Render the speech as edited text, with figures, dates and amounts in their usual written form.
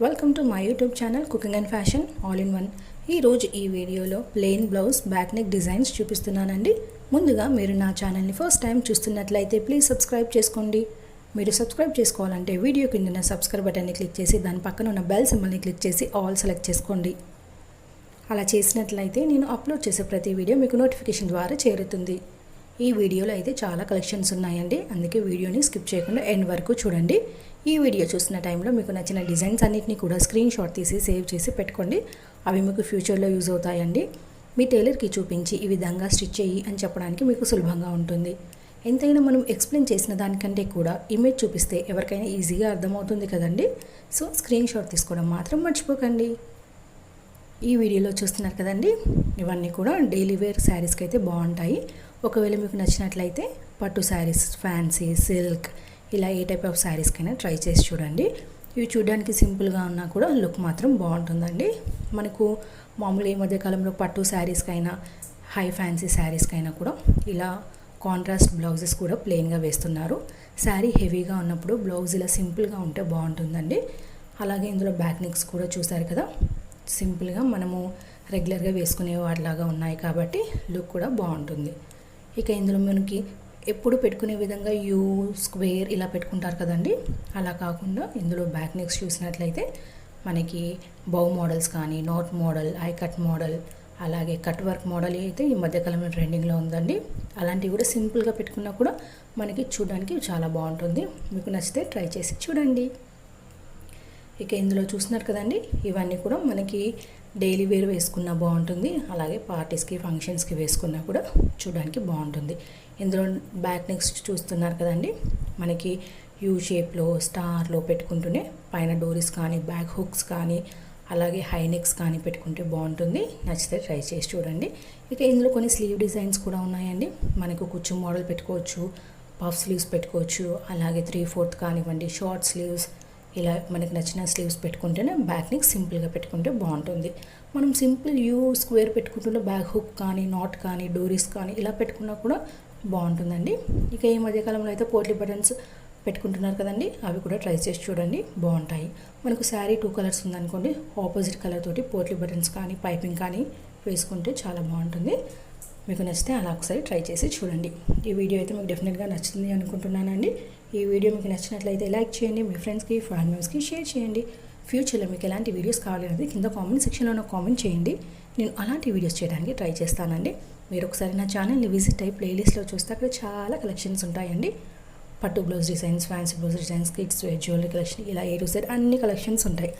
Welcome to my YouTube channel cooking and fashion all in one. ఈరోజు ఈ వీడియోలో plain blouse back neck designs చూపిస్తున్నానండి. ముందుగా మీరు నా ఛానల్ని ఫస్ట్ టైం చూస్తున్నట్లయితే ప్లీజ్ సబ్స్క్రైబ్ చేసుకోండి. మీరు సబ్స్క్రైబ్ చేసుకోవాలంటే వీడియో కింద సబ్స్క్రైబ్ బటన్ని క్లిక్ చేసి దాని పక్కన ఉన్న బెల్ సింబల్ని క్లిక్ చేసి ఆల్ సెలెక్ట్ చేసుకోండి. అలా చేసినట్లయితే నేను అప్లోడ్ చేసే ప్రతి వీడియో మీకు నోటిఫికేషన్ ద్వారా చేరుతుంది. ఈ వీడియోలో అయితే చాలా కలెక్షన్స్ ఉన్నాయండి, అందుకే వీడియోని స్కిప్ చేయకుండా ఎండ్ వరకు చూడండి. ఈ వీడియో చూసిన టైంలో మీకు నచ్చిన డిజైన్స్ అన్నిటిని కూడా స్క్రీన్ షాట్ తీసి సేవ్ చేసి పెట్టుకోండి. అవి మీకు ఫ్యూచర్లో యూజ్ అవుతాయండి. మీ టైలర్కి చూపించి ఈ విధంగా స్టిచ్ చేయి అని చెప్పడానికి మీకు సులభంగా ఉంటుంది. ఎంతైనా మనం ఎక్స్ప్లెయిన్ చేసిన దానికంటే కూడా ఇమేజ్ చూపిస్తే ఎవరికైనా ఈజీగా అర్థమవుతుంది కదండి. సో స్క్రీన్ షాట్ తీసుకోవడం మాత్రం మర్చిపోకండి. ఈ వీడియోలో చూస్తున్నారు కదండి, ఇవన్నీ కూడా డైలీ వేర్ శారీస్కి అయితే బాగుంటాయి. ఒకవేళ మీకు నచ్చినట్లయితే పట్టు శారీస్, ఫ్యాన్సీ, సిల్క్ ఇలా ఏ టైప్ ఆఫ్ శారీస్కైనా ట్రై చేసి చూడండి. ఇవి చూడడానికి సింపుల్గా ఉన్నా కూడా లుక్ మాత్రం బాగుంటుందండి. మనకు మామూలుగా ఈ మధ్యకాలంలో పట్టు శారీస్కైనా హై ఫ్యాన్సీ శారీస్కైనా కూడా ఇలా కాంట్రాస్ట్ బ్లౌజెస్ కూడా ప్లెయిన్గా వేస్తున్నారు. శారీ హెవీగా ఉన్నప్పుడు బ్లౌజ్ ఇలా సింపుల్గా ఉంటే బాగుంటుందండి. అలాగే ఇందులో బ్యాక్ నెక్స్ కూడా చూసారు కదా, సింపుల్గా మనము రెగ్యులర్గా వేసుకునే వాటిలాగా ఉన్నాయి కాబట్టి లుక్ కూడా బాగుంటుంది. ఇక ఇందులో మనకి ఎప్పుడు పెట్టుకునే విధంగా యూ, స్క్వేర్ ఇలా పెట్టుకుంటారు కదండి, అలా కాకుండా ఇందులో బ్యాక్ నెక్స్ చూసినట్లయితే మనకి బౌ మోడల్స్ కానీ, not model, I cut model, అలాగే కట్ వర్క్ మోడల్ అయితే ఈ మధ్యకాలంలో ట్రెండింగ్లో ఉందండి. అలాంటివి కూడా సింపుల్గా పెట్టుకున్నా కూడా మనకి చూడడానికి చాలా బాగుంటుంది. మీకు నచ్చితే ట్రై చేసి చూడండి. ఇక ఇందులో చూస్తున్నారు కదండి, ఇవన్నీ కూడా మనకి డైలీ వేర్ వేసుకున్నా బాగుంటుంది, అలాగే పార్టీస్కి, ఫంక్షన్స్కి వేసుకున్నా కూడా చూడడానికి బాగుంటుంది. ఇందులో బ్యాక్ నెక్స్ చూస్తున్నారు కదండి, మనకి యూ షేప్లో, స్టార్లో పెట్టుకుంటూనే పైన డోరీస్ కానీ, బ్యాక్ హుక్స్ కానీ, అలాగే హై నెక్స్ కానీ పెట్టుకుంటే బాగుంటుంది. నచ్చితే ట్రై చేసి చూడండి. ఇక ఇందులో కొన్ని స్లీవ్ డిజైన్స్ కూడా ఉన్నాయండి. మనకు కుచ్చు మోడల్ పెట్టుకోవచ్చు, పఫ్ స్లీవ్స్ పెట్టుకోవచ్చు, అలాగే 3/4 కానివ్వండి, షార్ట్ స్లీవ్స్, ఇలా మనకి నచ్చిన స్లీవ్స్ పెట్టుకుంటేనే బ్యాక్ నెక్ సింపుల్గా పెట్టుకుంటే బాగుంటుంది. మనం సింపుల్ యూ, స్క్వేర్ పెట్టుకుంటుంటే బ్యాక్ హుక్ కానీ, నాట్ కానీ, డోరీస్ కానీ ఇలా పెట్టుకున్నా కూడా బాగుంటుందండి. ఇక ఈ మధ్యకాలంలో అయితే పోట్లీ బటన్స్ పెట్టుకుంటున్నారు కదండి, అవి కూడా ట్రై చేసి చూడండి, బాగుంటాయి. మనకు శారీ 2 కలర్స్ ఉందనుకోండి, ఆపోజిట్ కలర్ తోటి పోట్లీ బటన్స్ కానీ, పైపింగ్ కానీ వేసుకుంటే చాలా బాగుంటుంది. మీకు నచ్చితే అలా ఒకసారి ట్రై చేసి చూడండి. ఈ వీడియో అయితే మీకు డెఫినెట్గా నచ్చుతుంది అనుకుంటున్నానండి. ఈ వీడియో మీకు నచ్చినట్లయితే లైక్ చేయండి, మీ ఫ్రెండ్స్కి, ఫ్యామిలీ మెంబర్స్కి షేర్ చేయండి. ఫ్యూచర్లో మీకు ఎలాంటి వీడియోస్ కావాలనేది కింద కామెంట్ సెక్షన్లో నాకు కామెంట్ చేయండి. నేను అలాంటి వీడియోస్ చేయడానికి ట్రై చేస్తానండి. మీరు ఒకసారి నా ఛానల్ని విజిట్ అయ్యి ప్లేలిస్ట్లో చూస్తే అక్కడ చాలా కలెక్షన్స్ ఉంటాయండి. పట్టు blouse designs, fancy blouse designs, kids wear, jewellery collection, ఇలా A to Z అన్ని కలెక్షన్స్ ఉంటాయి.